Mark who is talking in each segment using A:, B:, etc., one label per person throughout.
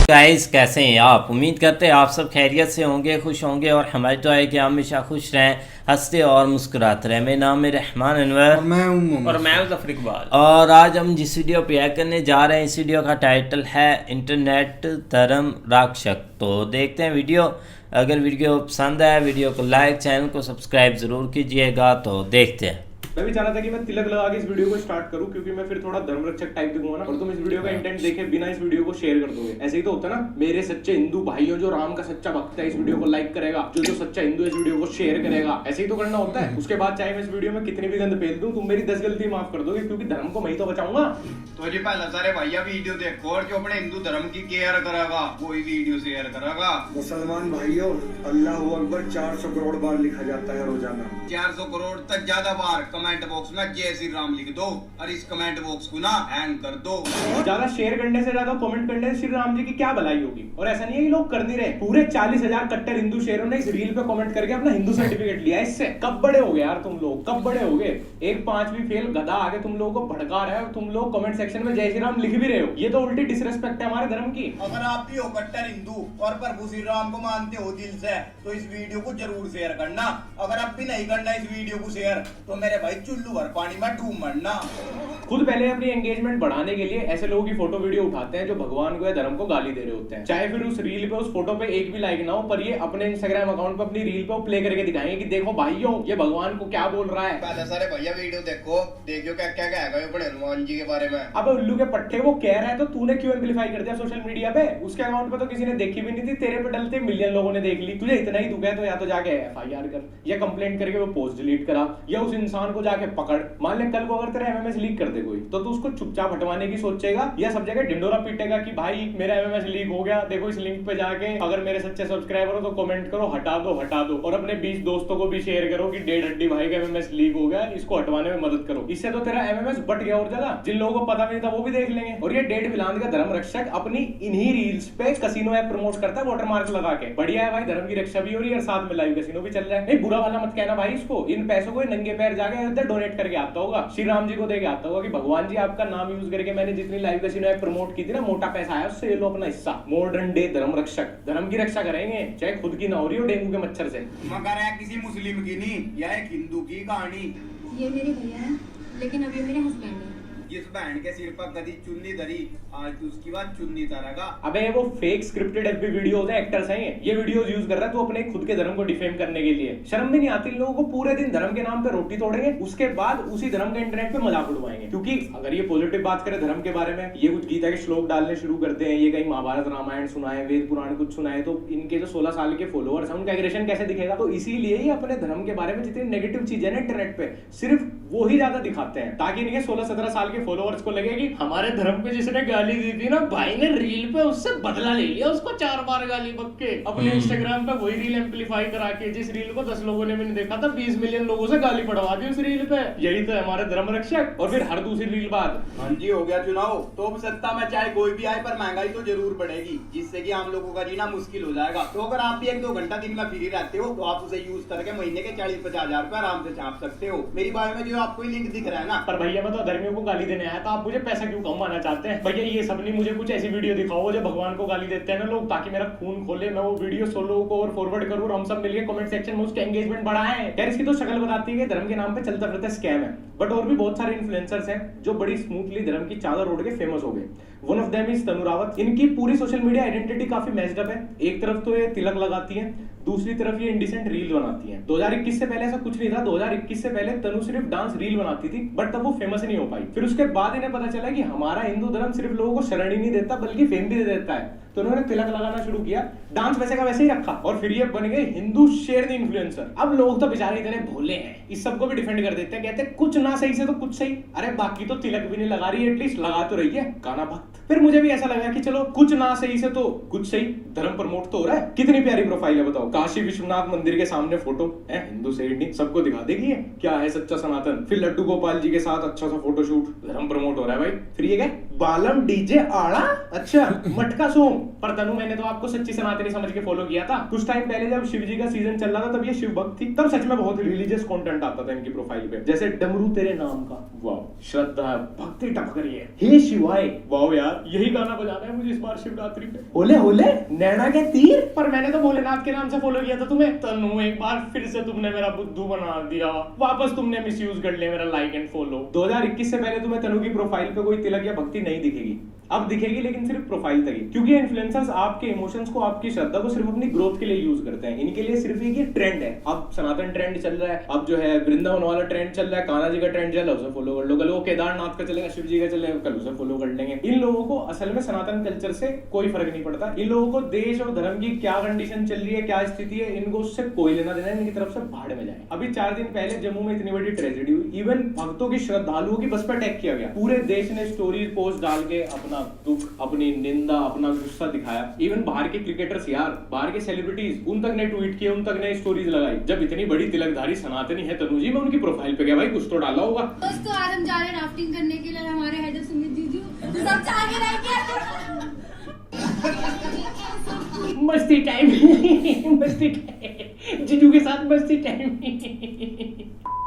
A: Guys, कैसे हैं आप? उम्मीद करते हैं आप सब खैरियत से होंगे, खुश होंगे और हमारी दुआ है कि आप हमेशा खुश रहें, हंसते और मुस्कुराते रहें। मेरा नाम है रहमान अनवर
B: और मैं हूँ
C: और मैं ज़फ़र इकबाल।
A: और आज हम जिस वीडियो पे रिएक्ट करने जा रहे हैं, इस वीडियो का टाइटल है इंटरनेट धर्म रक्षक। तो देखते हैं वीडियो। अगर वीडियो पसंद आए वीडियो को लाइक, चैनल को सब्सक्राइब ज़रूर कीजिएगा। तो देखते हैं।
C: मैं भी चाह रहा था कि मैं तिलक लगा के इस वीडियो को स्टार्ट करूं, क्योंकि मैं फिर थोड़ा धर्मरक्षक टाइप दिखूंगा ना, और तुम इस वीडियो का इंटेंट देखे बिना इस वीडियो को शेयर कर दोगे। ऐसे ही तो होता है ना, मेरे सच्चे हिंदू भाइयों, जो राम का सच्चा भक्त है इस वीडियो को लाइक करेगा, जो सच्चा हिंदू इस वीडियो को शेयर करेगा। ऐसे ही तो करना होता है। उसके बाद चाहे मैं इस वीडियो में कितनी भी गंद फेल दूं, तुम मेरी 10 गलती माफ कर दोगे, क्योंकि धर्म को मैं ही तो बचाऊंगा।
B: तो जी पहला सारे भैया वीडियो देखो और जो अपने हिंदू धर्म की केयर करेगा वही वीडियो शेयर करेगा।
D: मुसलमान भाइयों, अल्लाह अकबर 400 करोड़ बार लिखा जाता है रोजाना।
B: 400 करोड़ तक ज्यादा बार कमेंट बॉक्स में जय श्री राम लिख दो और इस कमेंट बॉक्स को ना हैंग कर दो।
C: ज्यादा शेयर करने से ज्यादा कमेंट करने से श्री राम जी की क्या भलाई होगी। और ऐसा नहीं है कि लोग कर नहीं रहे, पूरे 40,000 कट्टर हिंदू शेयरों ने इस रील पे कमेंट करके अपना हिंदू सर्टिफिकेट लिया। इससे कब बड़े हो गए यार तुम लोग, कब बड़े हो गए। एक 5वीं फेल गधा आगे तुम लोगों को भड़का रहा है और तुम लोग कमेंट सेक्शन में जय श्री राम लिख भी रहे हो। ये तो उल्टी डिसरेस्पेक्ट है हमारे धर्म की।
B: अगर आप भी हो कट्टर हिंदू और प्रभु श्री राम को मानते हो दिल से तो इस वीडियो को जरूर शेयर करना। अगर आप भी नहीं करना इस वीडियो को शेयर तो मेरे भाई चुल्लू भर पानी में डूब मरना।
C: खुद पहले अपनी एंगेजमेंट बढ़ाने के लिए ऐसे लोगों की फोटो वीडियो उठाते हैं जो भगवान को या धर्म को गाली दे रहे होते हैं। चाहे फिर उस रील पे, उस फोटो पे एक भी लाइक ना हो, पर ये अपने इंस्टाग्राम अकाउंट पे अपनी रील पे प्ले करके दिखाएंगे कि देखो भाइयों, ये भगवान को क्या बोल रहा है।
B: पहले सारे भैया वीडियो देखो क्या क्या कहेगा ये अपने हनुमान जी के बारे में।
C: अब उल्लू के पट्टे वो कह रहा है तो तूने क्यों एम्पलीफाई कर दिया सोशल मीडिया पे। उसके अकाउंट पे तो किसी ने देखी भी नहीं थी, तेरे पे डलते मिलियन लोगों ने देख ली। तुझे इतना ही दुख है तो या तो जाके FIR कर या कंप्लेंट करके वो पोस्ट डिलीट करा, या उस इंसान को जाके पकड़। मान ले कल को अगर तेरा MMS लीक कर दे कोई, तो तू उसको चुपचाप हटवाने की सोचेगा या सब जगह ढिंडोरा पीटेगा कि भाई मेरा MMS लीक हो गया, देखो इस लिंक पे जाके अगर मेरे सच्चे सब्सक्राइबर हो तो कमेंट करो, हटा दो और अपने 20 दोस्तों को भी शेयर करो कि डेढ़ हड्डी भाई का MMS लीक हो गया, इसको हटवाने में मदद करो। इससे तो तेरा MMS बट गया और ज्यादा। जिन लोगों को पता नहीं था वो भी देख लेंगे। और ये डेढ़ बिलान का धर्म रक्षक अपनी इन्हीं रील्स पे कसिनो ऐप प्रमोट करता है वाटरमार्क लगा के। बढ़िया है भाई, धर्म की रक्षा भी हो रही है और साथ में लाइव कसिनो भी चल रहा है। नहीं, बुरा वाला मत कहना भाई इसको। इन पैसों को नंगे पैर जाके इधर डोनेट करके आता होगा, श्री राम जी को देके आता होगा कि भगवान जी आपका नाम यूज करके मैंने जितनी लाइव कसिनो ऐप प्रमोट की थी ना, मोटा पैसा आया, उससे ये लो अपना हिस्सा। मॉडर्न डे धर्म रक्षक धर्म की रक्षा करेंगे, चाहे खुद की ना हो रही हो डेंगू के मच्छर से।
B: मगर है किसी मुस्लिम की नहीं, यह एक हिंदू की कहानी।
E: ये मेरे भैया हैं, लेकिन अभी मेरे हस्बैंड हैं।
B: जिस बहन के सिर पर कदी चुन्नी धरी, आज तो उसकी बात चुन्नी तरेगा।
C: अबे वो फेक स्क्रिप्टेड FB वीडियोस हैं, एक्टर्स हैं ये वीडियोस यूज कर रहा है तो अपने खुद के धर्म को डिफेम करने के लिए। शर्म भी नहीं आती लोगों को। पूरे दिन धर्म के नाम पे रोटी तोड़ेंगे, उसके बाद उसी धर्म का इंटरनेट पे मजाक उड़वाएंगे। क्योंकि अगर ये पॉजिटिव बात करें धर्म के बारे में, ये कुछ गीता के श्लोक डालने शुरू करते हैं, ये कहीं महाभारत रामायण सुनाए, वेद पुराण कुछ सुनाए, तो इनके जो 16 साल के फॉलोअर्स हैं उनका एग्रेशन कैसे दिखेगा। तो इसीलिए ही अपने धर्म के बारे में जितनी नेगेटिव चीजें ना इंटरनेट पे, सिर्फ वो ही ज्यादा दिखाते हैं, ताकि इनके 16-17 साल के फॉलोअर्स को लगे कि हमारे धर्म पे जिसने गाली दी थी ना भाई ने रील पे उससे बदला ले लिया, उसको 4 बार गाली बक के अपने इंस्टाग्राम पे वही रील एम्पलीफाई करा के, जिस रील को 10 लोगों ने भी नहीं देखा था, 20 मिलियन लोगों से गाली पड़वा दी उस रील पे। यही तो है हमारे धर्म रक्षक। और फिर हर दूसरी रील बाद
B: हाँ जी हो गया चुनाव, तो अब सत्ता में चाहे कोई भी आए पर महंगाई तो जरूर बढ़ेगी, जिससे कि आम लोगों का जीना मुश्किल हो जाएगा। तो अगर आप भी 1-2 घंटा दिन में फ्री रहते हो तो आप उसे यूज करके महीने के 40-50 हजार रुपए आराम से छाप सकते हो। मेरी बारे में जो आपको लिंक दिख रहा है ना।
C: पर भैया मैं तो धर्मियों को गाली देने आया था, आप मुझे पैसा क्यों कमाना चाहते हैं भैया। ये सब नहीं, मुझे कुछ ऐसी वीडियो दिखाओ जो भगवान को गाली देते हैं ना लोग, ताकि मेरा खून खोले, मैं वो वीडियो 100 लोगों को और फॉरवर्ड करूं और हम सब मिलकर कमेंट सेक्शन में उसके एंगेजमेंट बढ़ाएं। यार इसकी तो शक्ल बताती है कि धर्म के नाम पे चलता फिरता स्कैम है। बट और भी बहुत सारे इन्फ्लुएंसर्स हैं जो बड़ी स्मूथली धर्म की चादर ओढ़ के फेमस हो गए। वन ऑफ देम इज तनु रावत। इनकी पूरी सोशल मीडिया आइडेंटिटी काफी मैच्ड अप है। एक तरफ तो ये तिलक लगाती हैं, दूसरी तरफ ये इंडिसेंट रील बनाती हैं। 2021 से पहले ऐसा कुछ नहीं था। 2021 से पहले तनु सिर्फ डांस रील बनाती थी, बट तब वो फेमस नहीं हो पाई। फिर उसके बाद इन्हें पता चला कि हमारा हिंदू धर्म सिर्फ लोगों को शरण ही नहीं देता बल्कि फेम भी दे देता है। तो उन्होंने तिलक लगाना शुरू किया, डांस वैसे का वैसे ही रखा, और फिर ये बन गए हिंदू शेरनी इन्फ्लुएंसर। अब लोग तो बेचारे इतने भोले हैं, इस सबको भी डिफेंड कर देते हैं, कहते हैं कुछ ना सही से तो कुछ सही। अरे बाकी तो तिलक भी नहीं लगा रही, एटलीस्ट लगा तो रही है, गाना भक्त। फिर मुझे भी ऐसा लगा कि चलो कुछ ना सही से तो कुछ सही, धर्म प्रमोट तो हो रहा है। कितनी प्यारी प्रोफाइल है बताओ, काशी विश्वनाथ मंदिर के सामने फोटो है, हिंदू शेरनी, सबको दिखा देगी है क्या है सच्चा सनातन। फिर लड्डू गोपाल जी के साथ अच्छा सा फोटोशूट, धर्म प्रमोट हो रहा है भाई। फिर ये क्या बालम डीजे आड़ा, अच्छा मटका सॉन्ग। पर तनु मैंने तो आपको सच्ची सनातनी समझ के फॉलो किया था। कुछ टाइम पहले जब शिव जी का सीजन चल रहा था तब ये शिव भक्त थी, तब सच में बहुत रिलीजियस कंटेंट आता था इनकी प्रोफाइल पे, जैसे डमरू तेरे नाम का, वाह श्रद्धा भक्ति टपक रही है, हे शिवाय, वाह यार यही गाना बजाना है मुझे इस बार शिवरात्रि पे, होले होले नैना के तीर। पर मैंने तो भोलेनाथ के नाम से फॉलो किया था तुम्हें। तनु एक बार फिर से तुमने मेरा बुद्धू बना दिया, वापस तुमने मिसयूज कर लिया मेरा लाइक एंड फॉलो। 2021 से पहले तुम्हें तनु की प्रोफाइल पे कोई तिलक या भक्ति नहीं दिखेगी, अब दिखेगी लेकिन सिर्फ प्रोफाइल तक ही, क्योंकि इन्फ्लुएंसर्स आपके इमोशंस को, आपकी श्रद्धा को सिर्फ अपनी ग्रोथ के लिए यूज करते हैं। इनके लिए सिर्फ एक ये ट्रेंड है, अब सनातन ट्रेंड चल रहा है, अब जो है वृंदावन वाला ट्रेंड चल रहा है, कान्हा जी का ट्रेंड चल रहा है, उसे फॉलो कर लो, कल वो केदारनाथ का चलेगा, शिव जी का चलेगा, कल उसे फॉलो कर लेंगे। इन लोगों को असल में सनातन कल्चर से कोई फर्क नहीं पड़ता। इन लोगों को देश और धर्म की क्या कंडीशन चल रही है, क्या स्थिति है, इनको उससे कोई लेना देना, इनकी तरफ से भाड़ में जाए। अभी 4 दिन पहले जम्मू में इतनी बड़ी ट्रेजेडी हुई, इवन भक्तों की, श्रद्धालुओं की बस पर अटैक किया गया, पूरे देश ने स्टोरी पोस्ट डाल के अपना दुख, अपनी निंदा, अपना गुस्सा दिखाया। इवन बाहर के क्रिकेटर्स यार, बाहर के सेलिब्रिटीज, उन तक ने ट्वीट किए, उन तक ने स्टोरीज लगाई। जब इतनी बड़ी तिलकधारी सनातनी है तनु जी, मैं उनकी प्रोफाइल पे गया, भाई कुछ तो डाला होगा।
E: दोस्तों आज हम जा रहे हैं राफ्टिंग करने के लिए, हमारे हेड ऑफ सुमित जीजू सब आगे रहेंगे।
C: मस्ती टाइम मस्ती टाइम, जीजू के साथ मस्ती टाइम।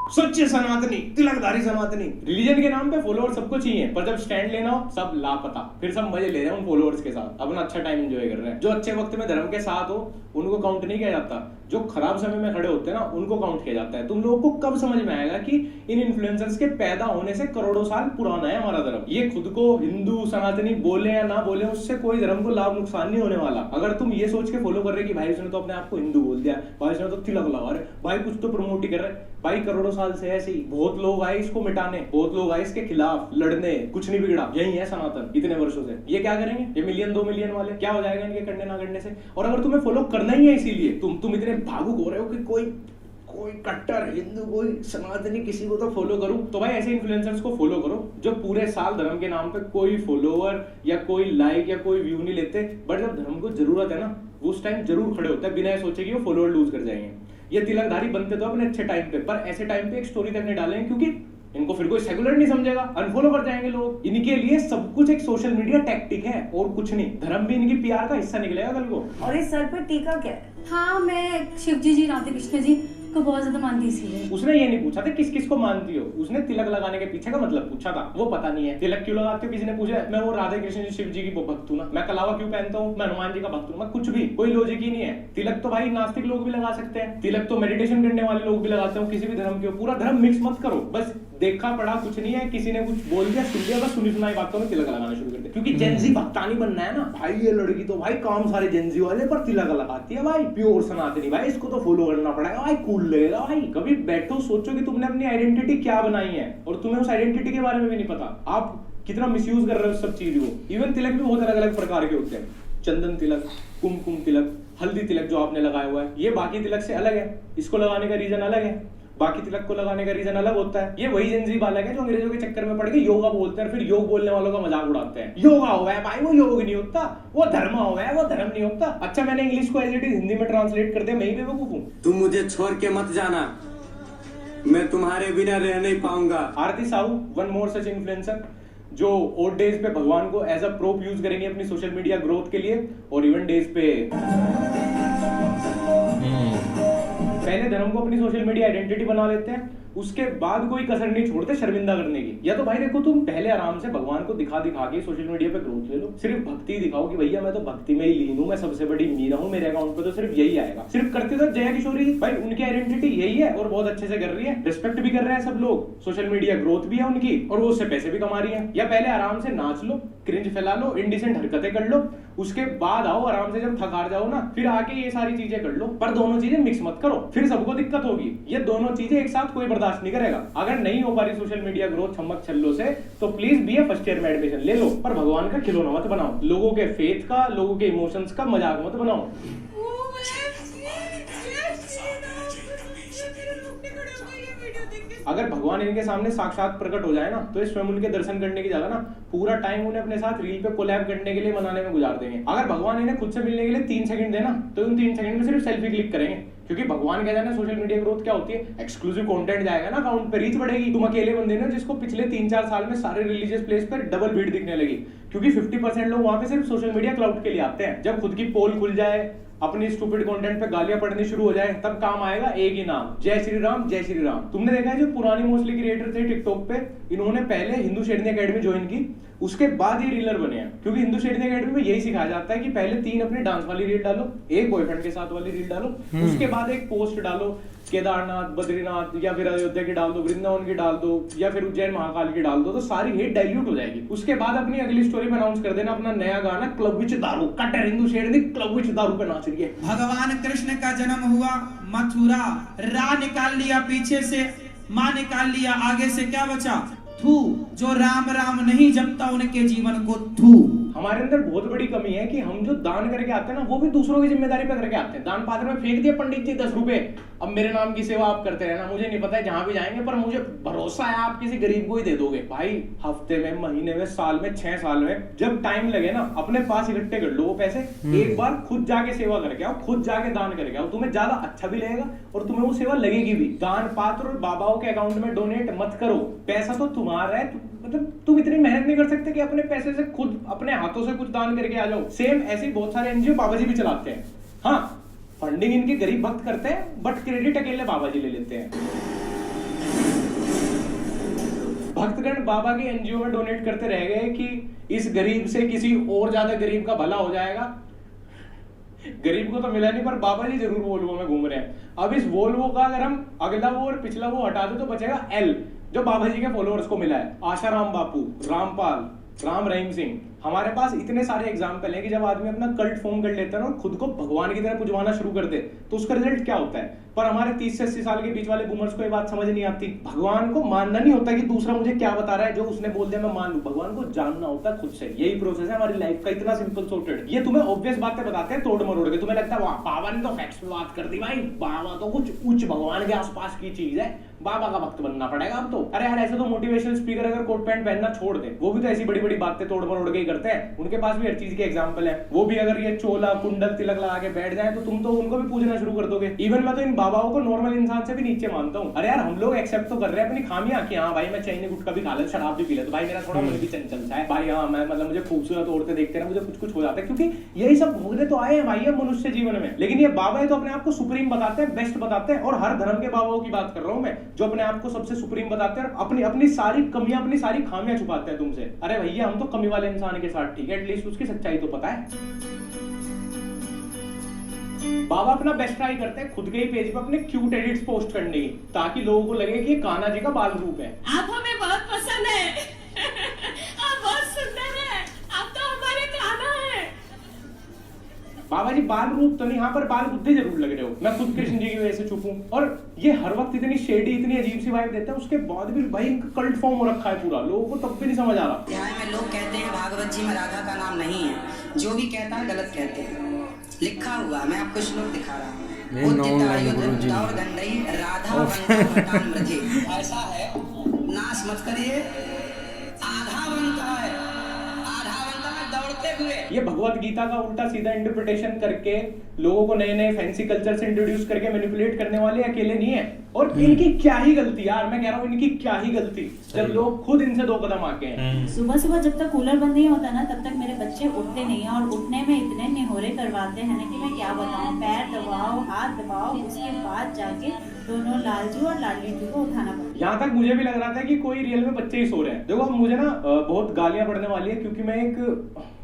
C: सच्चे सनातनी, तिलकधारी सनातनी, रिलीजन के नाम पे फॉलोअर सबको चाहिए, पर जब स्टैंड लेना हो सब लापता, फिर सब मजे ले रहे हैं उन फॉलोअर्स के साथ, अपना अच्छा टाइम एंजॉय कर रहे हैं। जो अच्छे वक्त में धर्म के साथ हो उनको काउंट नहीं किया जाता, जो खराब समय में खड़े होते हैं ना उनको काउंट किया जाता है। तुम लोगों को कब समझ में आएगा कि इन इन्फ्लुएंसर्स के पैदा होने से करोड़ों साल पुराना है हमारा धर्म। ये खुद को हिंदू सनातनी बोले या ना बोले, उससे कोई धर्म को लाभ नुकसान नहीं होने वाला। अगर तुम ये सोच के फॉलो कर रहे कि भाई उसने तो अपने आप को हिंदू बोल दिया, भाई उसने तो तिलक लगा रहे, भाई कुछ तो प्रमोट ही कर रहे, भाई करोड़ों साल से ऐसे ही बहुत लोग आए इसको मिटाने, बहुत लोग आए इसके खिलाफ लड़ने, कुछ नहीं बिगड़ा, यही है सनातन इतने वर्षों से। ये क्या करेंगे, ये मिलियन 2 मिलियन वाले, क्या हो जाएगा इनके करने ना करने से। और अगर तुम्हें फॉलो करना ही है इसीलिए तुम इतने भावुक हो रहे हो कि कोई कट्टर हिंदू, कोई सनातनी, किसी को तो फॉलो करूं, तो भाई ऐसे इन्फ्लुएंसर्स को फॉलो करो जो पूरे साल धर्म के नाम पे कोई फॉलोवर या कोई लाइक या कोई व्यू नहीं लेते, बट जब धर्म को जरूरत है ना वो उस टाइम जरूर खड़े होते हैं बिना ये सोचे कि वो फॉलोअर लूज कर जाएंगे। ये तिलकधारी बनते तो अपने अच्छे टाइम पे, पर ऐसे टाइम पे एक स्टोरी तक नहीं डालेंगे क्योंकि इनको फिर कोई सेकुलर नहीं समझेगा, अनफॉलो कर जाएंगे लोग। इनके लिए सब कुछ एक सोशल मीडिया टैक्टिक है और कुछ नहीं। धर्म भी इनकी पीआर का हिस्सा निकलेगा कल को।
F: और इस सर पर टीका क्या है?
E: हाँ मैं शिव जी राधे कृष्ण जी को बहुत ज्यादा मानती इसीलिए।
C: उसने ये नहीं पूछा था किस किस को मानती हो, उसने तिलक लगाने के पीछे का मतलब पूछा था। वो पता नहीं है तिलक क्यों लगाते हो, किसी ने पूछा मैं वो राधे कृष्ण जी शिव जी की भक्त हूँ ना, मैं कलावा क्यों पहनता हूँ, मैं हनुमान जी का भक्त हूँ, मैं कुछ भी, कोई लॉजिक ही नहीं है। तिलक तो भाई नास्तिक लोग भी लगा सकते हैं, तिलक तो मेडिटेशन करने वाले लोग भी लगाते हो, किसी भी धर्म के हो। पूरा धर्म मिक्स मत करो, बस देखा पढ़ा कुछ नहीं है, किसी ने कुछ बोल दिया सुन लिया, बस सुनी सुनाई बातों में तिलक लगाना शुरू कर दे। क्योंकि जेंजी भक्तानी बनना है ना भाई, ये लड़की तो भाई काम सारे जेंजी वाले पर तिलक लगाती है भाई, प्योर सनातनी भाई, इसको तो फॉलो करना पड़ेगा भाई, कूल लगेगा भाई। कभी बैठो सोचो कि तुमने अपनी आइडेंटिटी क्या बनाई है और तुम्हें उस आइडेंटिटी के बारे में भी नहीं पता, आप कितना मिसयूज कर रहे हो सब चीज को। इवन तिलक भी बहुत अलग अलग प्रकार के होते हैं, चंदन तिलक, कुमकुम तिलक, हल्दी तिलक जो आपने लगाया हुआ है ये बाकी तिलक से अलग है, इसको लगाने का रीजन अलग है, बाकी तिलक को लगाने का रीजन अलग होता है। ये वही जेंजी बालक है जो अंग्रेजों के चक्कर में पड़ के योगा बोलते हैं, फिर योग बोलने वालों का मजाक उड़ाते हैं। योगा हुआ है भाई, वो योग नहीं होता, वो धर्म हुआ है, वो धर्म नहीं होता। अच्छा मैंने इंग्लिश को एज इट इज हिंदी में ट्रांसलेट कर दिया, मैं ही बेवकूफ हूं।
G: तुम मुझे छोड़ के मत जाना, मैं तुम्हारे बिना रह नहीं पाऊंगा।
C: आरती साहू, वन मोर सच इन्फ्लुएंसर जो ओल्ड डेज पे भगवान को एज अ प्रोप यूज करेंगे अपनी सोशल मीडिया ग्रोथ के लिए, और इवन डेज पे पहले धर्म को अपनी सोशल मीडिया आइडेंटिटी बना लेते हैं, उसके बाद कोई कसर नहीं छोड़ते शर्मिंदा करने की। या तो भाई देखो तुम पहले आराम से भगवान को दिखा के सोशल मीडिया पे ग्रोथ ले लो, सिर्फ भक्ति दिखाओ कि भैया मैं तो भक्ति में ही लीन हूं, मैं सबसे बड़ी मीरा हूं, मेरे अकाउंट पे तो सिर्फ यही आएगा। सिर्फ करते तो जया किशोरी भाई, उनकी आइडेंटिटी यही है और बहुत अच्छे से कर रही है, रिस्पेक्ट भी कर रहे हैं सब लोग, सोशल मीडिया ग्रोथ भी है उनकी और वो उससे पैसे भी कमा रही है। या पहले आराम से नाच लो, क्रिंज फैला लो, इंडिसेंट हरकतें कर लो, उसके बाद आओ आराम से, जब थक जाओ ना फिर आके ये सारी चीजें कर लो, पर दोनों चीजें मिक्स मत करो, फिर सबको दिक्कत होगी। ये दोनों चीजें एक साथ कोई बर्दाश्त नहीं करेगा। अगर नहीं हो पा रही सोशल मीडिया ग्रोथ छमक छल्लो से, तो प्लीज बीए फर्स्ट ईयर में एडमिशन ले लो, पर भगवान का खिलौना मत बनाओ, लोगों के फेथ का, लोगों के इमोशंस का मजाक मत बनाओ। अगर भगवान इनके सामने साक्षात प्रकट हो जाए ना, तो इस स्वयं उनके दर्शन करने की जगह ना पूरा टाइम उन्हें अपने साथ रील पे कोलैब करने के लिए मनाने में गुजार देंगे। अगर भगवान इन्हें खुद से मिलने के लिए 3 सेकंड देना, तो उन 3 सेकंड में सिर्फ सेल्फी क्लिक करेंगे, क्योंकि भगवान कहते हैं ना सोशल मीडिया ग्रोथ क्या होती है, एक्सक्लूसिव कंटेंट जाएगा ना अकाउंट पे, रीच बढ़ेगी। तुम अकेले बंदे ना जिसको पिछले 3-4 साल में सारे रिलीजियस प्लेस पर डबल भीड़ दिखने लगी, क्योंकि 50% लोग वहां पे सिर्फ सोशल मीडिया क्लाउड के लिए आते हैं। जब खुद की पोल खुल जाए, अपनी स्टूपिड कंटेंट पे गालियां पड़नी शुरू हो जाए, तब काम आएगा एक ही नाम, जय श्री राम जय श्री राम। तुमने देखा है जो पुरानी मोस्टली क्रिएटर थे टिकटॉक पे, इन्होंने पहले हिंदू शेरनी एकेडमी ज्वाइन की, उसके बाद ये रीलर बने हैं। क्योंकि हिंदू शेरनी एकेडमी में यही सिखाया जाता है कि पहले 3 अपनी डांस वाली रील डालो, एक बॉयफ्रेंड के साथ वाली रील डालो, उसके बाद एक पोस्ट डालो, केदारनाथ, बद्रीनाथ या फिर अयोध्या की डाल दो, वृंदावन की डाल दो, या फिर उज्जैन महाकाल की डाल दो, तो सारी हेट डाइल्यूट हो जाएगी। उसके बाद अपनी अगली स्टोरी में अनाउंस कर देना अपना नया गाना क्लब विच दारू, कटर हिंदू शेरनी क्लब विच दारू पे नाच रही है।
H: भगवान कृष्ण का जन्म हुआ मथुरा, रा निकाल लिया पीछे से, माँ निकाल लिया आगे से, क्या बचा? थू। जो राम राम नहीं जपता उनके जीवन को थू।
C: हमारे अंदर बहुत बड़ी कमी है कि हम जो दान करके आते हैं ना, वो भी दूसरों की जिम्मेदारी पे करके आते हैं। दान पात्र में फेंक दिया पंडित जी 10 रुपए, अब मेरे नाम की सेवा आप करते रहना, मुझे नहीं पता है जहां भी जाएंगे, पर मुझे भरोसा है आप किसी गरीब को ही दे दोगे। भाई हफ्ते में, महीने में, साल में, 6 साल में, जब टाइम लगे ना, अपने पास इकट्ठे कर लो वो पैसे, एक बार खुद जाके सेवा करके आओ, खुद जाके दान करके आओ, तुम्हें ज्यादा अच्छा भी लगेगा और तुम्हें वो सेवा लगेगी भी। दान पात्र और बाबाओं के अकाउंट में डोनेट मत करो, पैसा तो तुम्हारा है, मतलब तुम इतनी मेहनत नहीं कर सकते कि अपने पैसे से खुद अपने हाथों से कुछ दान करके आ जाओ। सेम ऐसे बहुत सारे एनजीओ बाबा जी भी चलाते हैं। हाँ, फंडिंग इनके गरीब भक्त करते हैं, बट क्रेडिट अकेले बाबा जी ले लेते हैं। भक्तगण बाबा के एनजीओ में डोनेट करते रह गए कि इस गरीब से किसी और ज्यादा गरीब का भला हो जाएगा। गरीब को तो मिला नहीं, पर बाबा जी जरूर वोल्वो में घूम रहे हैं। अब इस वोल्वो का अगर हम अगला वो और पिछला वो हटा दो तो बचेगा एल, जो बाबा जी के फॉलोअर्स को मिला है। आशाराम बापू, रामपाल, राम रहीम सिंह। हमारे पास इतने सारे एग्जाम्पल हैं कि जब आदमी अपना कल्ट फॉर्म कर लेता है ना और खुद को भगवान की तरह पुजवाना शुरू कर दे, तो उसका रिजल्ट क्या होता है। पर हमारे 30 से 80 साल के बीच वाले बूमर्स को ये बात समझ नहीं आती। भगवान को मानना नहीं होता कि दूसरा मुझे क्या बता रहा है, जो उसने बोल दिया मैं मान लूं। भगवान को जानना होता है खुद से। यही प्रोसेस है हमारी लाइफ का, इतना सिंपल सॉर्टेड। ये तुम्हें ऑब्वियस बातें बताते हैं तोड़ मरोड़ के, तुम्हें लगता है वाह बाबा ने तो फैक्ट्स पे बात कर दी, भाई बाबा तो कुछ उच्च भगवान के आसपास की चीज है, बाबा का भक्त बनना पड़ेगा अब तो। अरे यार ऐसे तो मोटिवेशनल स्पीकर अगर कोट पैंट पहनना छोड़ दे, वो भी तो ऐसी बड़ी बड़ी बातें तोड़ मरोड़ के ही करते हैं। उनके पास भी हर चीज के एग्जांपल है। वो भी अगर ये चोला कुंडल तिलक लगा के बैठ जाए तो तुम तो उनको भी पूजना शुरू कर दोगे। इवन मैं तो इन बाबाओं को नॉर्मल इंसान से भी नीचे मानता हूँ। अरे यार हम लोग एक्सेप्ट तो कर रहे हैं अपनी खामियां कि हाँ भाई मैं चैनी गुटखा भी खा लेता, शराब भी पी लेता, भाई मेरा थोड़ा मन भी चंचल सा है, भाई हाँ मैं मतलब मुझे खूबसूरत औरतें देखते ना मुझे कुछ कुछ हो जाता है, क्योंकि यही सब भोगने तो आए हैं भाई अब मनुष्य जीवन में। लेकिन ये बाबा है तो अपने आप को सुप्रीम बताते हैं, बेस्ट बताते हैं। और हर धर्म के बाबाओं की बात कर रहा हूँ मैं, जो अपने आप को सबसे सुप्रीम बताते हैं और अपनी सारी कमियां, अपनी सारी खामियां छुपाते हैं तुमसे। अरे भैया हम तो कमी वाले इंसान के साथ ठीक है, एटलीस्ट उसकी सच्चाई तो पता है। बाबा अपना बेस्ट ट्राई करते हैं खुद के ही पेज पे अपने क्यूट एडिट्स पोस्ट करने की, ताकि लोगों को लगे कि ये कान्हा जी का बाल रूप है।
E: आप हमें बहुत पसंद है, आप बहुत सुंदर है, आप तो हमारे कान्हा है।
C: बाबा जी बाल रूप तो नहीं, यहाँ पर बाल बुद्धि जरूर लग रहे हो। मैं खुद कृष्ण जी की वजह से चुप हूँ। और ये हर वक्त इतनी शेडी, इतनी अजीब सी वाइब देते हैं, उसके बाद भी भाई इनका कल्ट फॉर्म हो रखा है पूरा, लोगों को तब भी नहीं समझ आ रहा।
I: न्याय में लोग कहते हैं भागवत जी में राधा का नाम नहीं है, जो भी कहता है गलत कहते हैं। लिखा हुआ मैं आपको श्लोक दिखा रहा हूँ, ऐसा है, नाश मत करिए, आधा बनता है, आधा बनता है दौड़ते हुए।
C: ये भगवत गीता का उल्टा सीधा इंटरप्रिटेशन करके लोगों को नए नए फैंसी कल्चर से इंट्रोड्यूस करके मैनिपुलेट करने वाले अकेले नहीं है। और इनकी क्या ही गलती यार, मैं कह रहा हूँ इनकी क्या ही गलती, जब लोग खुद इनसे 2 कदम आके हैं।
J: सुबह सुबह जब तक कूलर बंद नहीं होता ना, तब तक मेरे बच्चे उठते नहीं हैं, और उठने में इतने निहोरे करवाते हैं ना कि मैं क्या बताऊं। पैर दबाओ, हाथ दबाओ, उसके बाद जाके दोनों लालजू और लाडली जी को उठाना पड़ता।
C: यहाँ तक मुझे भी लग रहा था कि कोई रियल में बच्चे ही सो रहे हैं। देखो अब मुझे ना बहुत गालियां पड़ने वाली है, क्योंकि मैं एक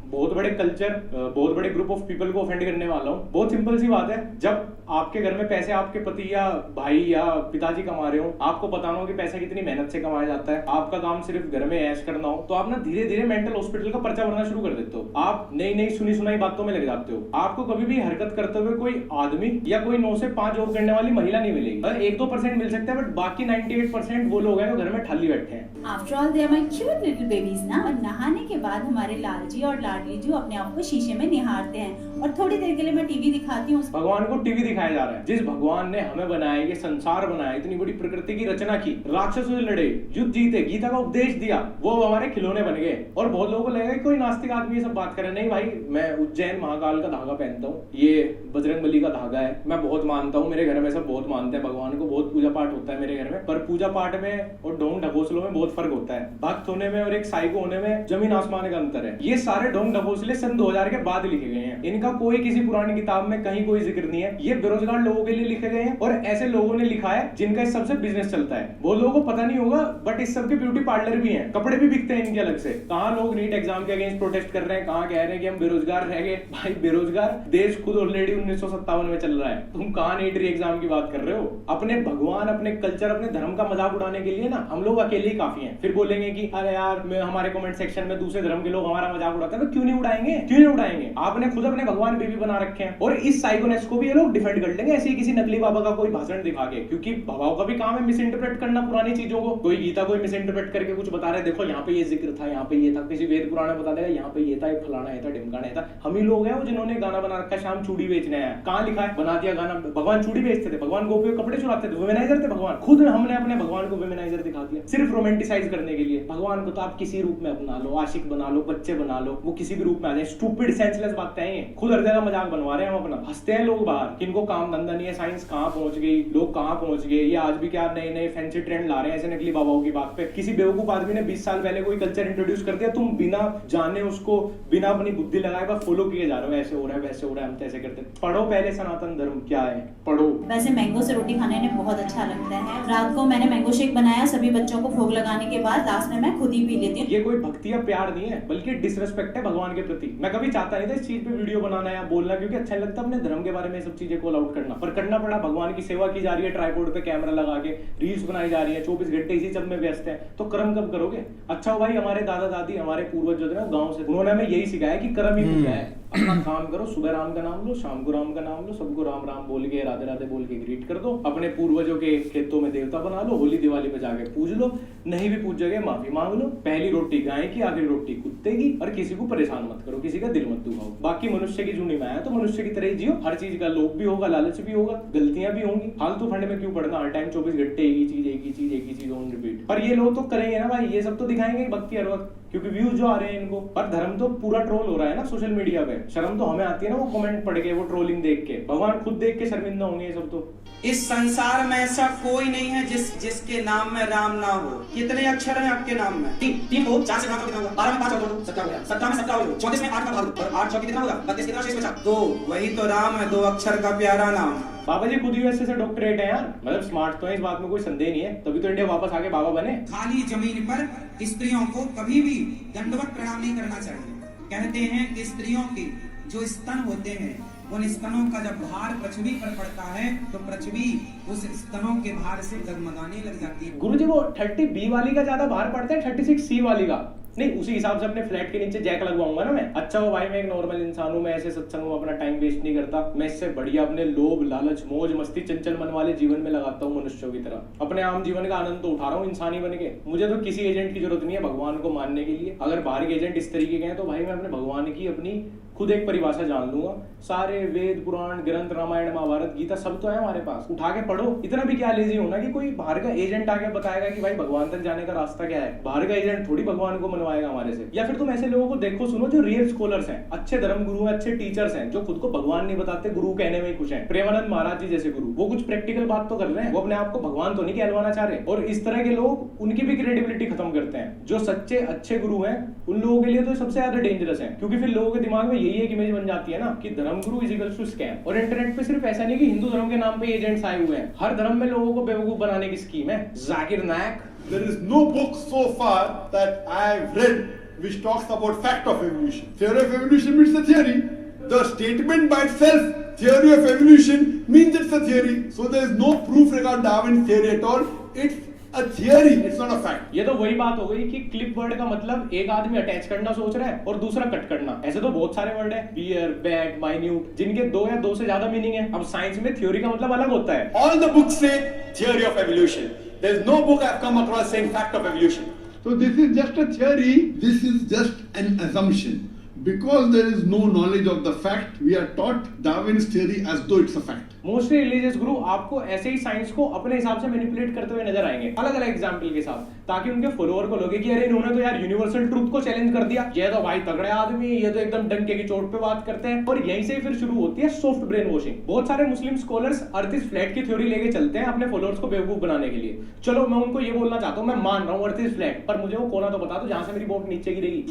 C: बहुत बड़े कल्चर, बहुत बड़े ग्रुप ऑफ पीपल को ऑफेंड करने वाला हूँ। बहुत सिंपल सी बात है, जब आपके घर में पैसे आपके पति या भाई या पिताजी कमा रहे हो, आपको बताना हो कि पैसा कितनी मेहनत से कमाया जाता है, आपका काम सिर्फ घर में ऐश करना हो, तो आप ना धीरे धीरे मेंटल हॉस्पिटल का पर्चा भरना शुरू कर देते हो। आप नई नई सुनी सुनाई बातों में लग जाते हो। आपको कभी भी हरकत करते हुए कोई आदमी या कोई 9 से 5 जॉब करने वाली महिला नहीं मिलेगी। 1-2% मिल सकते हैं, बट बाकी 98% वो लोग हैं जो घर में ठाली बैठे हैं।
J: After all they are my cute little babies ना। और नहाने के बाद हमारे लालजी और लाडली लाडली जी अपने आप को शीशे में निहारते हैं और थोड़ी देर के लिए मैं टीवी दिखाती हूँ।
C: भगवान को टीवी दिखाया जा रहा है। जिस भगवान ने हमें बनाया, ये संसार बनाया, इतनी बड़ी प्रकृति की रचना की, राक्षसों से लड़े, युद्ध जीते, गीता का उपदेश दिया, वो हमारे खिलौने बन गए। और बहुत लोगों को लगेगा कि कोई नास्तिक आदमी ये सब बात करे। नहीं भाई, मैं उज्जैन महाकाल का धागा पहनता हूँ, ये बजरंगबली का धागा है, मैं बहुत मानता हूँ, मेरे घर में सब बहुत मानते हैं भगवान को, बहुत पूजा पाठ होता है मेरे घर में। पर पूजा पाठ में और ढोंग ढकोसलों में बहुत फर्क होता है। भक्त होने में और एक साइको होने में जमीन आसमान का अंतर है। ये सारे ढोंग ढकोसले सन 2000 के बाद लिखे गए हैं। इनका कोई किसी पुरानी किताब में कहीं कोई जिक्र नहीं है। ये बेरोजगार लोगों के लिए लिखे गए हैं और ऐसे लोगों ने लिखा है जिनका इस सबसे बिजनेस चलता है। वो लोगों को पता नहीं होगा, बट इस सबके ब्यूटी पार्लर भी हैं, कपड़े भी बिकते हैं इनके अलग से। कहाँ लोग नीट एग्जाम के अगेंस्ट प्रोटेस्ट कर रहे हैं, कहाँ कह रहे हैं कि हम बेरोजगार रह गए। भाई बेरोजगार देश खुद ऑलरेडी 1957 में चल रहा है, तुम कहाँ नीट एग्जाम की बात कर रहे हो। अपने भगवान, अपने कल्चर, अपने धर्म का मजाक उड़ाने के लिए ना हम लोग अकेले ही काफी हैं। फिर बोलेंगे कि अरे यार हमारे कमेंट सेक्शन में दूसरे धर्म के लोग हमारा मजाक उड़ाते हैं, तो क्यों नहीं उड़ाएंगे, क्यों नहीं उड़ाएंगे। आपने खुद अपने भगवान बेबी बना रखे हैं और इस साइकोनेस को भी ये लोग डिफेंड कर लेंगे ऐसे ही किसी नकली बाबा का कोई भाषण दिखा के। क्योंकि बाबाओं का भी काम है मिस इंटरप्रेट करना पुरानी चीजों को। कोई गीता कोई मिस इंटरप्रेट करके कुछ बता रहे, देखो यहाँ पे ये जिक्र था, यहाँ पे ये था, किसी वेद पुराण में बता देगा यहाँ पे ये था, एक फलाना ये था, ढिमकाना ये था। हम ही लोग हैं वो जिन्होंने गाना बना रखा है शाम चूड़ी बेचने आया। कहाँ लिखा है, बना दिया गाना। भगवान चूड़ी बेचते थे, भगवान गोपियों कपड़े चुराते थे, वुमेनाइजर थे भगवान। खुद हमने अपने भगवान को वुमेनाइजर दिखा दिया सिर्फ रोमांटिसाइज करने के लिए। भगवान को तो आप किसी रूप में अपना लो, आशिक बना लो, बच्चे बना लो, वो किसी भी रूप में आ जाए। स्टूपिड सेंसलेस बातें हैं, खुद हर जगह मजाक बनवा रहे हैं हम अपना। हंसते हैं लोग बाहर, किनको काम धंधा नहीं है, साइंस कहाँ पहुंच गई, लोग कहाँ पहुंच गए। ये आज भी क्या नए नए फैंसी ट्रेंड ला रहे हैं ऐसे नकली बाबाओं की बात पे। किसी बेवकूफ आदमी ने 20 साल पहले कोई कल्चर इंट्रोड्यूस कर दिया, तुम बिना जाने उसको, बिना अपनी बुद्धि लगाए बस फॉलो किए जा रहे हो। ऐसे हो रहा है, वैसे हो रहा है, हम कैसे करते। पढ़ो पहले सनातन धर्म क्या है, पढ़ो।
J: वैसे मैंगो से रोटी खाने में बहुत अच्छा लगता है। रात को मैंने मैंगो शेक बनाया, सभी बच्चों को भोग लगाने के बाद लास्ट में मैं खुद ही पी लेती हूँ।
C: ये कोई भक्ति या प्यार नहीं है, बल्कि डिसरेस्पेक्ट है भगवान के प्रति। मैं कभी चाहता नहीं था इस चीज पे वीडियो बनाना या बोलना, क्योंकि अच्छा लगता अपने धर्म के बारे में सब चीजें कॉल आउट करना, पर करना पड़ा। भगवान की सेवा की जा रही है, ट्राइपॉड पे कैमरा लगा के रील्स बनाई जा रही है, 24 घंटे इसी सब में व्यस्त है, तो कर्म कब करोगे। अच्छा भाई, हमारे दादा दादी, हमारे पूर्वज जो थे ना गाँव से, उन्होंने हमें यही सिखाया कि कर्म ही पूजा है। अपना काम करो, सुबह राम का नाम लो, शाम को राम का नाम लो, सबको राम राम बोल के, राधे राधे बोल के ग्रीट कर दो। अपने पूर्वजों के खेतों में देवता बना लो, होली दिवाली पे जाके पूज लो, नहीं भी पूज जगह माफी मांग लो। पहली रोटी गाय की, आखिरी रोटी कुत्ते की, और किसी को परेशान मत करो, किसी का दिल मत दुखाओ। बाकी मनुष्य की जूनी में आया तो मनुष्य की तरह ही जियो। हर चीज का लोभ भी होगा, लालच भी होगा, गलतियां भी होंगी। फालतू फंड में क्यों पड़ना, हर टाइम 24 घंटे एक ही चीज एक ही चीज एक ही चीज ऑन रिपीट। पर ये लोग तो करेंगे ना भाई, ये सब तो दिखाएंगे भक्ति हर वक्त, क्योंकि व्यूज जो आ रहे हैं इनको। पर धर्म तो पूरा ट्रोल हो रहा है ना सोशल मीडिया पे। शर्म तो हमें आती है ना वो कमेंट पढ़ के, वो ट्रोलिंग देख के। भगवान खुद देख के शर्मिंदा होंगे ये सब तो।
H: इस संसार में ऐसा कोई नहीं है जिसके नाम में राम ना हो। कितने अक्षर हैं आपके नाम में? 3 को 4 से भाग कितना होगा? 12 में 5 और 2 7 हो गया। 17 में 17 हो गया। 34 में 8 का भाग, और 8 चौकी कितना होगा? 32 कितना, 6 में 4 2। वही तो राम है, 2 अक्षर का प्यारा नाम।
C: बाबा जी खुद यूएसए से डॉक्टरेट है यार, मतलब स्मार्ट तो है, इस बात में कोई संदेह नहीं है, तभी तो इंडिया वापस आके बाबा बने।
H: खाली जमीन पर स्त्रियों को कभी भी दंडवत प्रणाम नहीं करना चाहिए। कहते हैं कि स्त्रियों के जो स्तन होते हैं, उन स्तनों का जब भार पृथ्वी पर पड़ता है तो पृथ्वी उस स्तनों के भार से डगमगाने लग जाती है।
C: गुरुजी वो 30B वाली का ज्यादा भार पड़ता है, 36C वाली का नहीं। उसी हिसाब से अपने फ्लैट के नीचे जैक लगवाऊंगा ना मैं। अच्छा वो भाई, मैं एक नॉर्मल इंसान हूँ, मैं ऐसे सत्संग में अपना टाइम वेस्ट नहीं करता। मैं इससे बढ़िया अपने लोभ लालच मौज मस्ती चंचल मन वाले जीवन में लगाता हूँ, मनुष्यों की तरह। अपने आम जीवन का आनंद तो उठा रहा हूँ इंसानी बन के। मुझे तो किसी एजेंट की जरूरत नहीं है भगवान को मानने के लिए। अगर बाहरी एजेंट इस तरीके के हैं तो भाई मैं अपने भगवान की अपनी खुद एक परिभाषा जान लूंगा। सारे वेद पुराण ग्रंथ, रामायण महाभारत गीता सब तो है हमारे पास, उठा के पढ़ो। इतना भी क्या लेजी होना कि कोई बाहर का एजेंट आके बताएगा कि भाई भगवान तक जाने का रास्ता क्या है। बाहर का एजेंट थोड़ी भगवान को मनवाएगा हमारे से। या फिर तुम ऐसे लोगों को देखो सुनो जो रियल स्कॉलर्स हैं, अच्छे धर्म गुरु हैं, अच्छे टीचर्स हैं, जो खुद को भगवान नहीं बताते, गुरु कहने में ही खुश हैं। प्रेमानंद महाराज जी जैसे गुरु, वो कुछ प्रैक्टिकल बात तो कर रहे हैं, वो अपने आप को भगवान तो नहीं कहलवाना चाह रहे। और इस तरह के लोग उनकी भी क्रेडिबिलिटी खत्म करते हैं। जो सच्चे अच्छे गुरु हैं उन लोगों के लिए तो सबसे ज्यादा डेंजरस है, क्योंकि फिर लोगों के दिमाग में यही एक इमेज बन जाती है ना कि धर्मगुरु इज इक्वल्स टू स्कैम। और इंटरनेट पे सिर्फ ऐसा नहीं कि हिंदू धर्म के नाम पे एजेंट्स आए हुए हैं, हर धर्म में लोगों को बेवकूफ बनाने की स्कीम है। जाकिर नायक,
K: there is no book so far that I have read which talks about fact of evolution. Theory of evolution means the theory. The statement by itself, theory of evolution, means it's a theory. So there is no proof regarding Darwin's theory at all. It's a theory, it's not a fact.
C: ये तो वही बात हो गई कि clip word का मतलब एक आदमी अटैच करना सोच रहा है और दूसरा कट करना। ऐसे तो बहुत सारे वर्ड है, बियर, बैड, माइन्यूट, जिनके 2 या 2 से ज्यादा मीनिंग है। अब साइंस में थ्योरी का मतलब अलग होता है।
K: All the books say theory of evolution. There is no book I've come across saying fact of evolution. So this is just a theory. This is just an assumption. Because there is no knowledge of the fact, we are taught Darwin's theory as though it's a fact.
C: Mostly religious गुरु आपको ऐसे ही science को अपने हिसाब से manipulate करते हुए नजर आएंगे, अलग अलग एग्जांपल के साथ, ताकि उनके फॉलोअर को लगे कि अरे इन्होंने तो यार यूनिवर्सल ट्रूथ को चैलेंज कर दिया, ये तो भाई तगड़े आदमी, ये तो एकदम डंके की चोट पे बात करते हैं। और यहीं से फिर शुरू होती है सॉफ्ट ब्रेन वॉशिंग। बहुत सारे मुस्लिम स्कॉलर्स अर्थ इज फ्लैट की थ्योरी लेके चलते हैं अपने फॉलोअर्स को बेवकूफ बनाने के लिए। चलो मैं उनको ये बोलना चाहता हूँ, मैं मान रहा हूँ अर्थ इज फ्लैट, पर मुझे वो कोना तो बता दो जहां से मेरी बोट नीचे गिरेगी।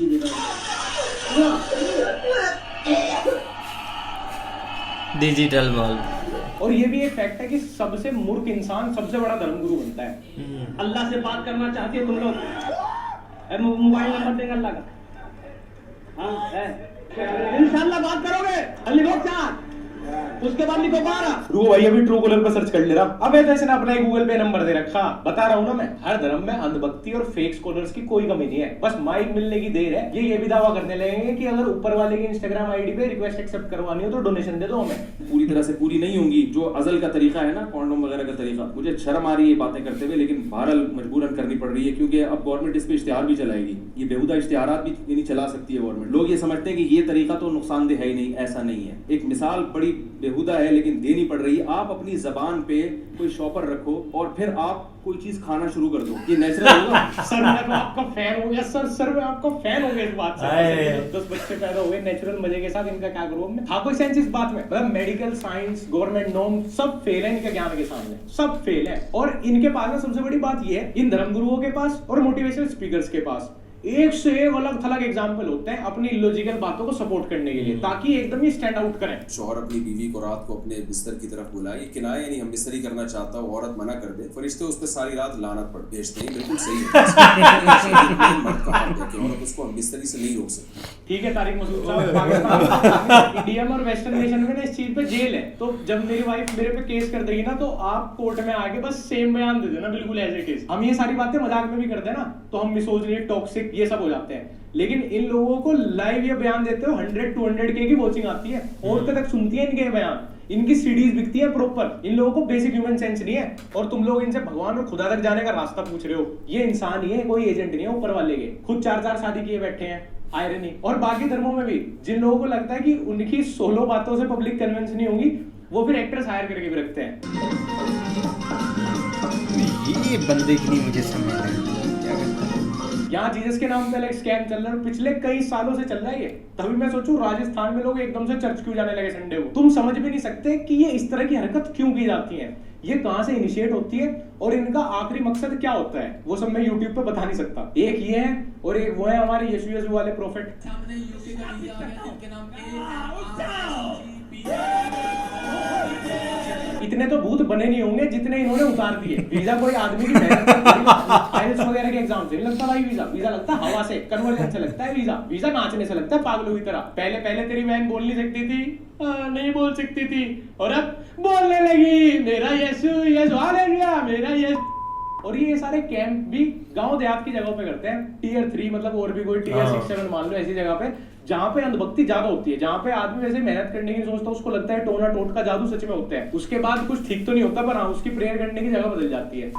A: Digital mall.
C: और ये भी एक फैक्ट है कि सबसे मूर्ख इंसान सबसे बड़ा धर्मगुरु बनता है।
L: अल्लाह से बात करना चाहती हो तुम लोग, मोबाइल नंबर देंगे अल्लाह का, हाँ है, इंशाल्लाह बात करोगे, लिखो 4, उसके बाद लिखो 12।
C: रुको भाई अभी ट्रू कॉलर पर सर्च कर ले रहा। अब ऐसे ना अपना गूगल पे नंबर दे रखा। बता रहा हूँ ना मैं, हर धर्म में अंधभक्ति और फेक स्कॉलर्स की कोई कमी नहीं है, बस माइक मिलने की देर है। ये भी दावा करने लगेंगे कि अगर ऊपर वाले की इंस्टाग्राम आईडी पे रिक्वेस्ट एक्सेप्ट करवानी हो तो डोनेशन दे दो हमें।
M: पूरी तरह से पूरी नहीं होंगी, जो अजल का तरीका है ना, कॉन्डोम वगैरह का तरीका, मुझे शर्म आ रही है ये बातें करते हुए, लेकिन बहरहाल मजबूरन करनी पड़ रही है, क्योंकि अब गवर्नमेंट इस पे इश्तिहार भी चलाएगी। ये बेहुदा इश्तिहारात भी नहीं चला सकती है गवर्नमेंट। लोग ये समझते हैं कि ये तरीका तो नुकसानदेह है ही नहीं, ऐसा नहीं है। एक मिसाल बड़ी बेहुदा है लेकिन देनी पड़ रही है। आप अपनी जबान पे कोई शॉपर रखो और फिर आप कोई चीज खाना शुरू कर दो, ये नेचुरल होगा?
C: सर मैं तो आपका फैन हो गया सर मैं आपका फैन हो गया इस बात से। 10 बच्चे पैदा हो गए नेचुरल मजे के साथ, इनका क्या करूं मैं? हाँ कोई सेंस इस बात में? मतलब मेडिकल साइंस, गवर्नमेंट नॉर्म सब फेल है इनके ज्ञान के सामने, सब फेल है। और इनके पास में सबसे बड़ी बात ये है, इन धर्मगुरुओं के पास और मोटिवेशनल स्पीकर्स के पास एक से एक अलग थलग एग्जाम्पल होते हैं अपनी इलॉजिकल बातों को सपोर्ट करने के लिए, ताकि एकदम ही स्टैंड आउट करें।
M: शौहर अपनी बीवी को रात को अपने बिस्तर की तरफ बुलाए, ये किनाया नहीं, हम बिस्तरी करना चाहता हूँ, औरत मना कर दे, फरिश्ते उस पर सारी रात लानत पड़ भेजते हैं। बिल्कुल सही है, मर्द का हक है कि औरत उसको हम बिस्तरी से नहीं रोक सकते।
C: ठीक है तारिक मसूद साहब, पाकिस्तान इंडिया में और वेस्टर्न नेशन में ना इस चीज पे जेल है, तो जब मेरी वाइफ मेरे पे केस कर देगी ना तो आप कोर्ट में आके बस सेम बयान दे देना, बिल्कुल एज इट इज। हम ये सारी बातें मजाक में भी करते हैं ना, तो हम मिसोजिनी, टॉक्सिक ये सब हो जाते हैं, लेकिन इन लोगों को लाइव ये बयान देते हो 100-200K की वॉचिंग आती है, और तक सुनती है इनके बयान, इनकी सीडीज बिकती है प्रॉपर। इन लोगों को बेसिक ह्यूमन सेंस नहीं है, और तुम लोग इनसे भगवान और खुदा तक जाने का रास्ता पूछ रहे हो। ये इंसान ही है, कोई एजेंट नहीं है ऊपर वाले के, खुद 4-4 शादी किए बैठे हैं। आयरनी। और बाकी धर्मों में भी जिन लोगों को लगता है कि उनकी 16 बातों से पब्लिक कन्विंस नहीं होंगी, वो फिर एक्टर्स हायर करके भी रखते हैं।
N: ये बंदे की नहीं मुझे समझ नहीं।
C: यहाँ जीसस के नाम पे अलग स्कैम चल रहा है, पिछले कई सालों से चल रहा है ये। तभी मैं सोचूं राजस्थान में लोग एकदम से चर्च क्यों जाने लगे संडे को। तुम समझ भी नहीं सकते कि ये इस तरह की हरकत क्यों की जाती है, ये कहां से इनिशिएट होती है और इनका आखिरी मकसद क्या होता है, वो सब मैं यूट्यूब पे बता नहीं सकता। एक ये है और एक वो है हमारे यीशु वाले प्रोफेट। इतने तो भूत बने नहीं होंगे जितने इन्होंने उतार दिए। वीजा कोई आदमी की मेहनत वगैरह के एग्जाम से नहीं लगता भाई, वीजा लगता हवा से, कन्वर्जन से लगता है। वीजा नाचने से लगता है पागलों की तरह। पहले तेरी बहन बोल नहीं सकती थी, नहीं बोल सकती थी, और अब बोलने लगी मेरा यीशु हालेलुया मेरा यीशु। और ये सारे कैंप भी गांव देहात की जगहों पे करते हैं, टियर 3 मतलब और भी कोई टियर 6-7 मान लो, ऐसी जगह पे जहाँ पे अंधभक्ति ज्यादा होती है, जहाँ पे आदमी वैसे मेहनत करने की सोचता है, उसको लगता है टोना टोट का जादू सच में होता है। उसके बाद कुछ ठीक तो नहीं होता, पर हाँ उसकी प्रेयर करने की जगह बदल जाती है।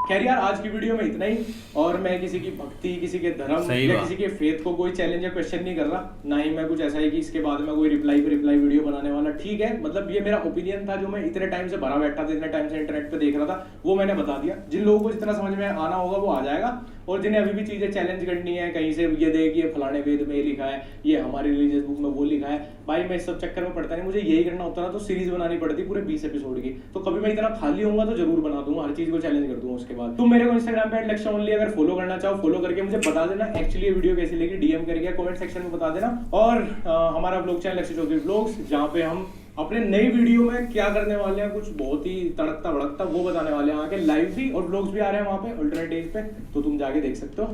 C: खैर यार आज की वीडियो में इतना ही, और मैं किसी की भक्ति, किसी के धर्म या किसी के फेथ को कोई चैलेंज या क्वेश्चन नहीं कर रहा, ना ही मैं कुछ ऐसा है कि इसके बाद में कोई रिप्लाई वीडियो बनाने वाला। ठीक है, मतलब ये मेरा ओपिनियन था जो मैं इतने टाइम से भरा बैठा था, इतने टाइम से इंटरनेट पे देख रहा था, वो मैंने बता दिया। जिन लोगों को जितना समझ में आना होगा वो आ जाएगा, और जिन्हें अभी भी चीजें चैलेंज करनी है, कहीं से ये देख ये फलाने वेद में ये लिखा है, ये हमारी रिलीजियस बुक में वो लिखा है, भाई मैं इस सब चक्कर में पड़ता नहीं। मुझे यही करना होता ना तो सीरीज बनानी पड़ती पूरे 20 एपिसोड की। तो कभी मैं इतना खाली होऊंगा तो जरूर बना दूंगा, हर चीज को चैलेंज कर दूंगा। उसके बाद तुम मेरे को इंस्टाग्राम पे लक्ष्य ओनली अगर फॉलो करना चाहो, फॉलो करके मुझे बता देना एक्चुअली ये वीडियो कैसी लगी, डीएम करके कमेंट सेक्शन में बता देना। और हमारा ब्लॉग चैनल लक्ष्य चौधरी ब्लॉग्स, जहाँ पे हम अपने नई वीडियो में क्या करने वाले हैं, कुछ बहुत ही तड़कता भड़कता वो बताने वाले हैं। आके लाइव भी और ब्लॉग्स भी आ रहे हैं वहाँ पे अल्टरनेट डेज पे, तो तुम जाके देख सकते हो।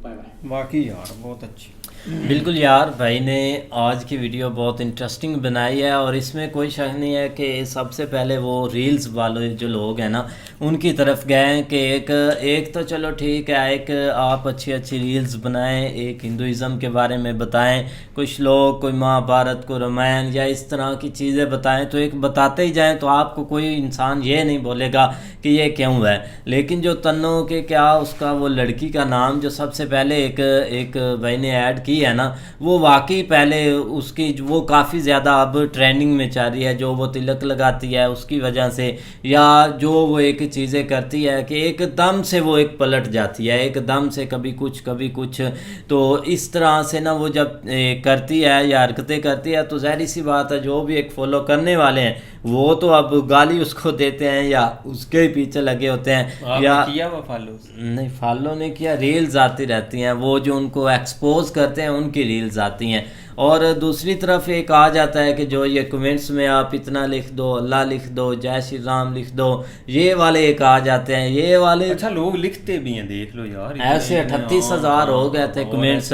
C: Bye bye.
N: बाकी यार बहुत अच्छी
A: बिल्कुल यार, भाई ने आज की वीडियो बहुत इंटरेस्टिंग बनाई है, और इसमें कोई शक नहीं है कि सबसे पहले वो रील्स वाले जो लोग हैं ना उनकी तरफ गए हैं कि एक तो चलो ठीक है, एक आप अच्छी अच्छी रील्स बनाएं, एक हिंदुज़म के बारे में बताएं, कुछ लोग कोई महाभारत को रामायण या इस तरह की चीज़ें बताएं, तो एक बताते ही जाएं, तो आपको कोई इंसान ये नहीं बोलेगा कि ये क्यों है। लेकिन जो तन्नो के क्या उसका वो लड़की का नाम जो सबसे पहले एक भाई ने ऐड लड़की है ना वो वाकई पहले उसकी वो काफ़ी ज़्यादा अब ट्रेंडिंग में चल रही है, जो वो तिलक लगाती है उसकी वजह से, या जो वो एक चीज़ें करती है कि एकदम से वो एक पलट जाती है, एकदम से कभी कुछ। तो इस तरह से ना वो जब करती है या हरकतें करती है तो ज़ाहिर सी बात है जो भी एक फॉलो करने वाले हैं वो तो अब गाली उसको देते हैं या उसके पीछे लगे होते हैं। या
N: किया वो फॉलो
A: नहीं, फॉलो नहीं किया, रील्स आती रहती हैं, वो जो उनको एक्सपोज करते हैं उनकी रील्स आती हैं। और दूसरी तरफ एक आ जाता है कि जो ये कमेंट्स में आप इतना लिख दो, अल्लाह लिख दो, जय श्री राम लिख दो, ये वाले एक आ जाते हैं, ये वाले
N: अच्छा लोग लिखते भी हैं, देख लो यार
A: ऐसे 38,000 हो गए थे कमेंट्स।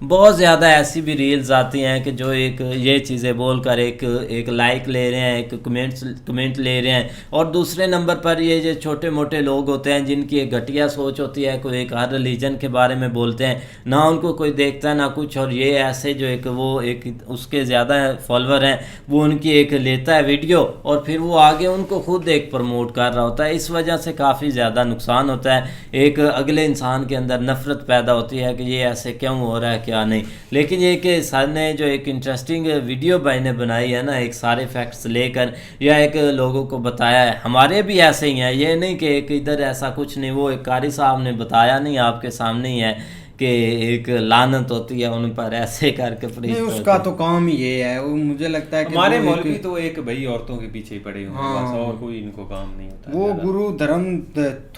A: बहुत ज़्यादा ऐसी भी रील्स आती हैं कि जो एक ये चीज़ें बोलकर एक लाइक ले रहे हैं, एक कमेंट ले रहे हैं, और दूसरे नंबर पर ये जो छोटे मोटे लोग होते हैं जिनकी एक घटिया सोच होती है, कोई एक हर रिलीजन के बारे में बोलते हैं, ना उनको कोई देखता है ना कुछ, और ये ऐसे जो एक वो एक उसके ज़्यादा फॉलोअर हैं वो उनकी एक लेता है वीडियो और फिर वो आगे उनको खुद एक प्रमोट कर रहा होता है। इस वजह से काफ़ी ज़्यादा नुकसान होता है, एक अगले इंसान के अंदर नफ़रत पैदा होती है कि ये ऐसे क्यों हो रहा है क्या नहीं। लेकिन ये कि सर ने जो एक इंटरेस्टिंग वीडियो भाई ने बनाई है ना, एक सारे फैक्ट्स लेकर या एक लोगों को बताया है, हमारे भी ऐसे ही हैं, ये नहीं कि एक इधर ऐसा कुछ नहीं, वो एक कारी साहब ने बताया नहीं आपके सामने ही है कि एक लानत होती है उन पर ऐसे करके
N: नहीं, उसका तो काम ही ये है। वो मुझे लगता है कि
O: हमारे मौलवी तो एक भाई औरतों के पीछे ही पड़े हुए हैं बस, और कोई इनको काम नहीं होता।
N: वो गुरु धर्म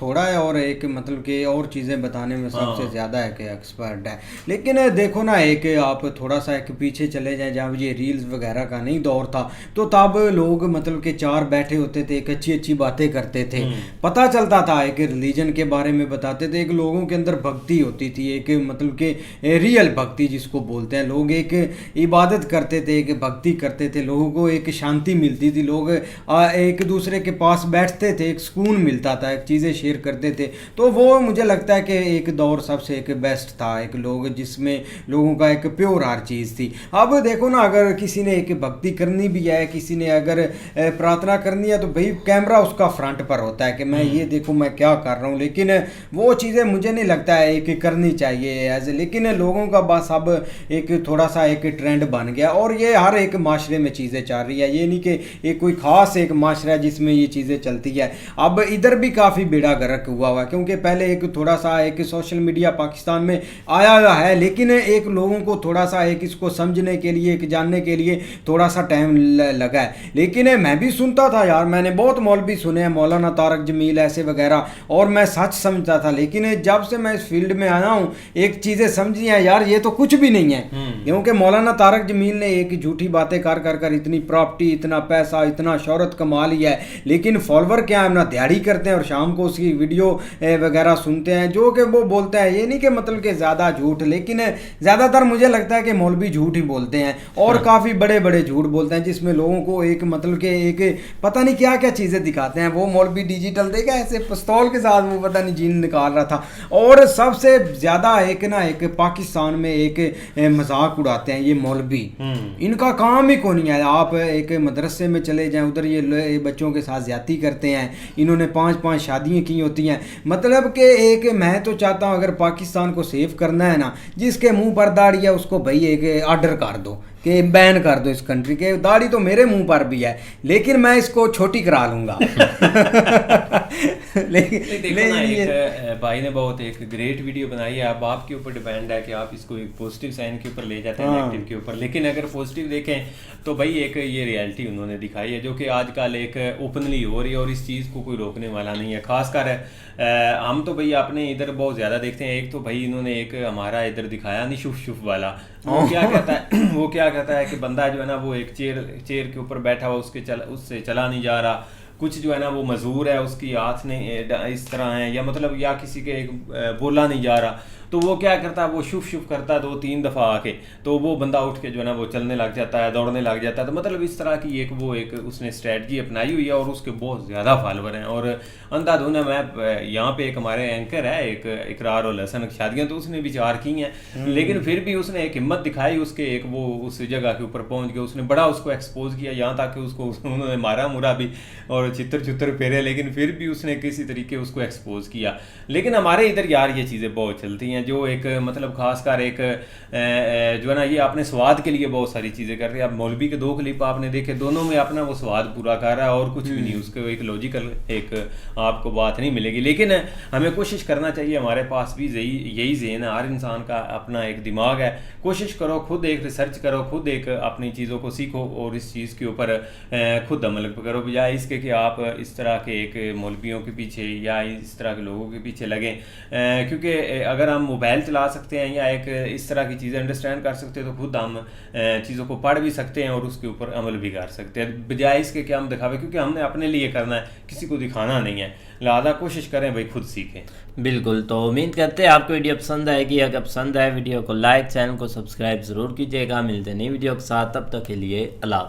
N: थोड़ा है और एक मतलब कि और चीज़ें बताने में सबसे ज़्यादा है कि एक्सपर्ट है। लेकिन देखो ना, एक आप थोड़ा सा एक पीछे चले जाएं जब ये रील्स वगैरह का नहीं दौर था तो तब लोग मतलब कि चार बैठे होते थे, एक अच्छी बातें करते थे, पता चलता था, एक रिलीजन के बारे में बताते थे, एक लोगों के अंदर भक्ति होती थी, एक मतलब के रियल भक्ति जिसको बोलते हैं, लोग एक इबादत करते थे, एक भक्ति करते थे, लोगों को एक शांति मिलती थी, लोग एक दूसरे के पास बैठते थे, एक सुकून मिलता था, एक चीज़ें शेयर करते थे। तो वो मुझे लगता है कि एक दौर सबसे एक बेस्ट था, एक लोग जिसमें लोगों का एक प्योर हर चीज़ थी। अब देखो ना, अगर किसी ने एक भक्ति करनी भी है, किसी ने अगर प्रार्थना करनी है तो भाई कैमरा उसका फ्रंट पर होता है कि मैं ये देखो मैं क्या कर रहा हूँ, लेकिन वो चीज़ें मुझे नहीं लगता है एक करनी चाहिए एज। लेकिन लोगों का बस अब एक थोड़ा सा एक ट्रेंड बन गया और ये हर एक माशरे में चीज़ें चल रही है, ये नहीं कि एक कोई ख़ास एक माशरा है जिसमें ये चीज़ें चलती है। अब इधर भी काफ़ी बेड़ा गर्क हुआ है, क्योंकि पहले एक थोड़ा सा एक सोशल मीडिया पाकिस्तान में आया है, लेकिन एक लोगों को थोड़ा सा एक इसको समझने के लिए, एक जानने के लिए थोड़ा सा टाइम लगा है। लेकिन मैं भी सुनता था यार, मैंने बहुत मौलवी सुने हैं, मौलाना तारक जमील ऐसे वगैरह, और मैं सच समझता था। लेकिन जब से मैं इस फील्ड में आया हूँ एक चीज़ें समझी हैं यार, ये तो कुछ भी नहीं है, क्योंकि मौलाना तारक जमील ने एक झूठी बातें कर कर कर इतनी प्रॉपर्टी, इतना पैसा, इतना शोहरत कमा लिया है, लेकिन फॉलोवर क्या है ना, दिहाड़ी करते हैं और शाम को उसकी वीडियो वगैरह सुनते हैं जो कि वो बोलते हैं। ये नहीं कि मतलब कि ज़्यादा झूठ, लेकिन ज़्यादातर मुझे लगता है कि मौलवी झूठ ही बोलते हैं और काफ़ी बड़े बड़े झूठ बोलते हैं, जिसमें लोगों को एक मतलब कि एक पता नहीं क्या क्या चीज़ें दिखाते हैं। वो मौलवी डिजिटल देखा ऐसे पिस्तौल के साथ वो पता नहीं जीन निकाल रहा था। और सबसे ज़्यादा एक ना एक पाकिस्तान में एक मजाक उड़ाते हैं ये मौलवी, इनका काम ही कौन नहीं है। आप एक मदरसे में चले जाएं, उधर ये बच्चों के साथ ज्यादती करते हैं, इन्होंने 5-5 शादियां की होती हैं। मतलब कि एक मैं तो चाहता हूं अगर पाकिस्तान को सेव करना है ना, जिसके मुंह पर दाढ़ी है उसको भाई एक ऑर्डर कर दो कि बैन कर दो इस कंट्री के। दाढ़ी तो मेरे मुंह पर भी है, लेकिन मैं इसको छोटी करा लूंगा।
O: लेकिन भाई ने बहुत एक ग्रेट वीडियो बनाई है। अब आपके ऊपर डिपेंड है कि आप इसको एक पॉजिटिव साइन के ऊपर ले जाते हैं, नेगेटिव के ऊपर। लेकिन अगर पॉजिटिव देखें तो भाई एक ये रियलिटी उन्होंने दिखाई है जो कि आजकल एक ओपनली हो रही है और इस चीज़ को कोई रोकने वाला नहीं है। खासकर हम तो भाई अपने इधर बहुत ज़्यादा देखते हैं। एक तो भाई इन्होंने एक हमारा इधर दिखाया नहीं शुफ शुफ वाला, वो क्या कहता है कि बंदा जो है ना वो एक चेयर के ऊपर बैठा हुआ, उससे चला नहीं जा रहा, कुछ जो है ना वो मजूर है, उसकी हाथ नहीं इस तरह है, या मतलब या किसी के बोला नहीं जा रहा, तो वो क्या करता है, वो शुफ शुफ करता है 2-3 दफ़ा आके, तो वो बंदा उठ के जो है ना वो चलने लग जाता है, दौड़ने लग जाता है। तो मतलब इस तरह की एक उसने स्ट्रेटजी अपनाई हुई है और उसके बहुत ज़्यादा फॉलोवर हैं। और अंधाधुन है, मैं यहाँ पे एक हमारे एंकर है एक इकरार और हसन शादियाँ, तो उसने विचार की हैं, लेकिन फिर भी उसने एक हिम्मत दिखाई, उसके एक वो उस जगह के ऊपर पहुँच गया, उसने बड़ा उसको एक्सपोज किया, यहाँ तक कि उसको उन्होंने मारा मुरा भी और चित्र फेरे, लेकिन फिर भी उसने किसी तरीके उसको एक्सपोज किया। लेकिन हमारे इधर यार ये चीज़ें बहुत चलती हैं। हैं, जो एक मतलब खासकर एक जो है ना ये अपने स्वाद के लिए बहुत सारी चीज़ें कर रहे हैं। अब मौलवी के 2 क्लिप आपने देखे, दोनों में अपना वो स्वाद पूरा कर रहा है और कुछ भी नहीं, उसको एक लॉजिकल एक आपको बात नहीं मिलेगी। लेकिन हमें कोशिश करना चाहिए, हमारे पास भी यही ज़हन है, हर इंसान का अपना एक दिमाग है। कोशिश करो, खुद एक रिसर्च करो, खुद एक अपनी चीज़ों को सीखो और इस चीज़ के ऊपर खुद अमल करो, बजाय इसके कि आप इस तरह के एक मौलवियों के पीछे या इस तरह के लोगों के पीछे लगें। क्योंकि अगर हम मोबाइल चला सकते हैं या एक इस तरह की चीज़ें अंडरस्टैंड कर सकते हैं तो खुद हम चीज़ों को पढ़ भी सकते हैं और उसके ऊपर अमल भी कर सकते हैं, बजाय इसके कि हम दिखावे, क्योंकि हमने अपने लिए करना है, किसी को दिखाना नहीं है। लिहाजा कोशिश करें भाई खुद सीखें।
A: बिल्कुल, तो उम्मीद करते हैं आपको वीडियो पसंद आएगी। अगर पसंद आए वीडियो को लाइक, चैनल को सब्सक्राइब ज़रूर कीजिएगा। मिलते हैं नई वीडियो के साथ, तब तक के लिए अल्लाह।